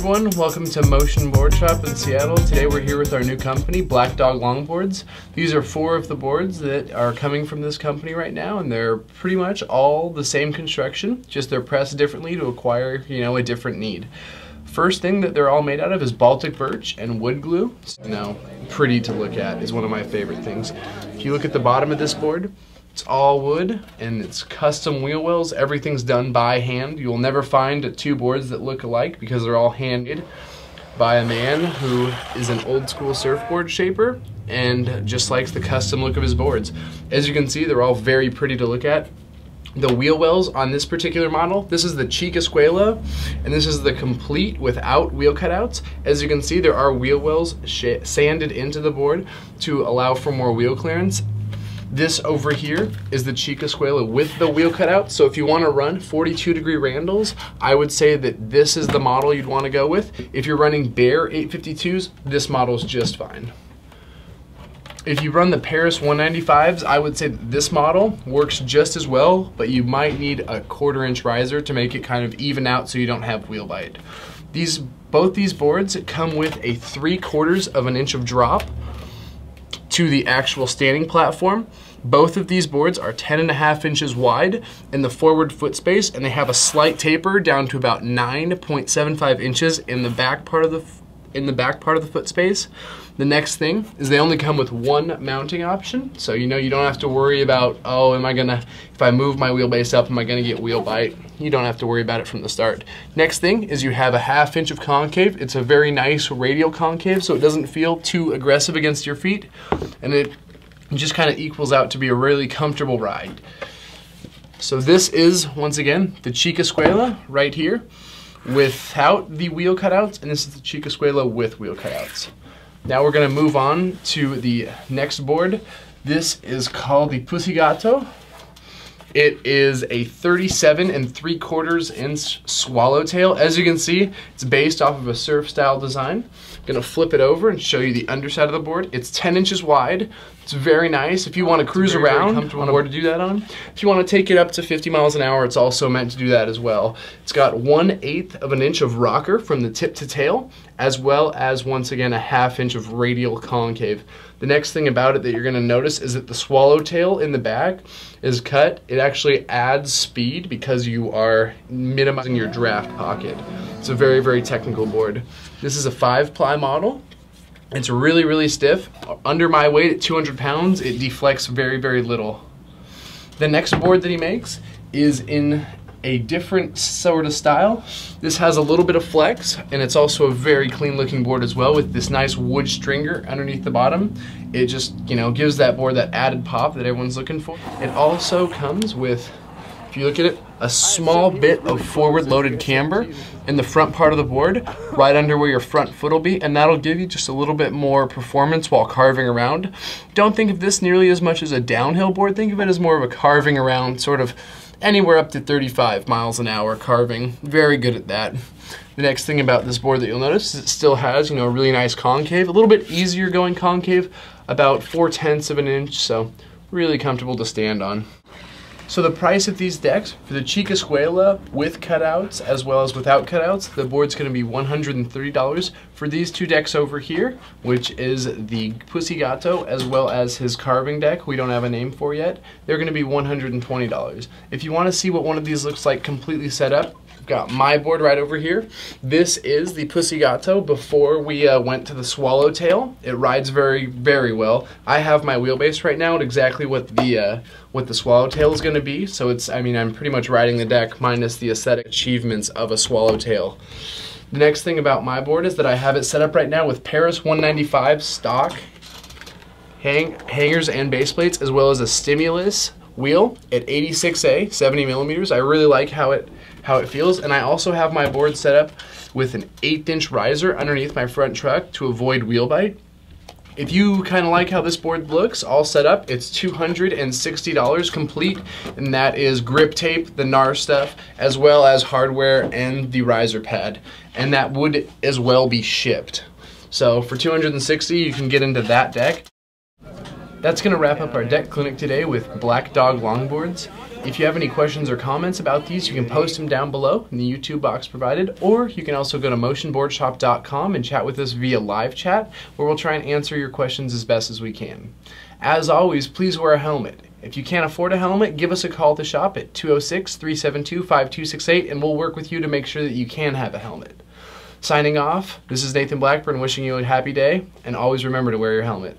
everyone, welcome to MotionBoardshop in Seattle. Today we're here with our new company, Black Dog Longboards. These are 4 of the boards that are coming from this company right now, and they're pretty much all the same construction, just they're pressed differently to acquire, a different need. First thing that they're all made out of is Baltic birch and wood glue. Pretty to look at is one of my favorite things. If you look at the bottom of this board, it's all wood and it's custom wheel wells. Everything's done by hand. You'll never find 2 boards that look alike because they're all handmade by a man who is an old school surfboard shaper and just likes the custom look of his boards. As you can see, they're all very pretty to look at. The wheel wells on this particular model, this is the Chica Escuela, and this is the complete without wheel cutouts. As you can see, there are wheel wells sanded into the board to allow for more wheel clearance. This over here is the Chica Escuela with the wheel cutout. So if you want to run 42-degree Randalls, I would say that this is the model you'd want to go with. If you're running bare 852s, this model is just fine. If you run the Paris 195s, I would say that this model works just as well, but you might need a 1/4-inch riser to make it kind of even out so you don't have wheel bite. Both these boards come with a 3/4 of an inch of drop to the actual standing platform. Both of these boards are 10.5 inches wide in the forward foot space, and they have a slight taper down to about 9.75 inches in the back part of the foot space. The next thing is they only come with 1 mounting option, so you don't have to worry about, oh, if I move my wheelbase up, am I gonna get wheel bite? You don't have to worry about it from the start. Next thing is you have a 1/2 inch of concave. It's a very nice radial concave, so it doesn't feel too aggressive against your feet, and it just kind of equals out to be a really comfortable ride. So this is, once again, the Chica Escuela right here without the wheel cutouts, and this is the Chica Escuela with wheel cutouts. Now we're gonna move on to the next board. This is called the Pussy Gato. It is a 37 3/4 inch swallowtail. As you can see, it's based off of a surf style design. I'm gonna flip it over and show you the underside of the board. It's 10 inches wide. It's very nice. If you want to cruise around, on a board to do that on. If you want to take it up to 50 miles an hour, it's also meant to do that as well. It's got 1/8 of an inch of rocker from the tip to tail, as well as, once again, a 1/2 inch of radial concave. The next thing about it that you're going to notice is that the swallowtail in the back is cut. It actually adds speed because you are minimizing your draft pocket. It's a very, very technical board. This is a 5-ply model. It's really, really stiff. Under my weight at 200 pounds, it deflects very, very little. The next board that he makes is in a different sort of style. This has a little bit of flex, and it's also a very clean looking board as well with this nice wood stringer underneath the bottom. It just, gives that board that added pop that everyone's looking for. It also comes with, if you look at it, a small bit of forward loaded camber in the front part of the board, right under where your front foot will be, and that'll give you just a little bit more performance while carving around. Don't think of this nearly as much as a downhill board. Think of it as more of a carving around, sort of anywhere up to 35 miles an hour carving. Very good at that. The next thing about this board that you'll notice is it still has, a really nice concave, a little bit easier going concave, about 4/10 of an inch, so really comfortable to stand on. So the price of these decks for the Chica Escuela with cutouts as well as without cutouts, the board's going to be $130. For these 2 decks over here, which is the Pussy Gato as well as his carving deck, we don't have a name for yet, they're going to be $120. If you want to see what one of these looks like completely set up, I've got my board right over here. This is the Pussy Gato before we went to the swallowtail. It rides very, very well. I have my wheelbase right now at exactly what the swallowtail is going to be. So I'm pretty much riding the deck minus the aesthetic achievements of a swallowtail. The next thing about my board is that I have it set up right now with Paris 195 stock hangers and base plates, as well as a stimulus wheel at 86A, 70 millimeters. I really like how it feels, and I also have my board set up with an 1/8 inch riser underneath my front truck to avoid wheel bite. If you kind of like how this board looks all set up, it's $260 complete, and that is grip tape, the NAR stuff, as well as hardware and the riser pad, and that would as well be shipped. So for $260, you can get into that deck. That's going to wrap up our deck clinic today with Black Dog Longboards. If you have any questions or comments about these, you can post them down below in the YouTube box provided, or you can also go to MotionBoardshop.com and chat with us via live chat, where we'll try and answer your questions as best as we can. As always, please wear a helmet. If you can't afford a helmet, give us a call at the shop at 206-372-5268, and we'll work with you to make sure that you can have a helmet. Signing off, this is Nathan Blackburn wishing you a happy day, and always remember to wear your helmet.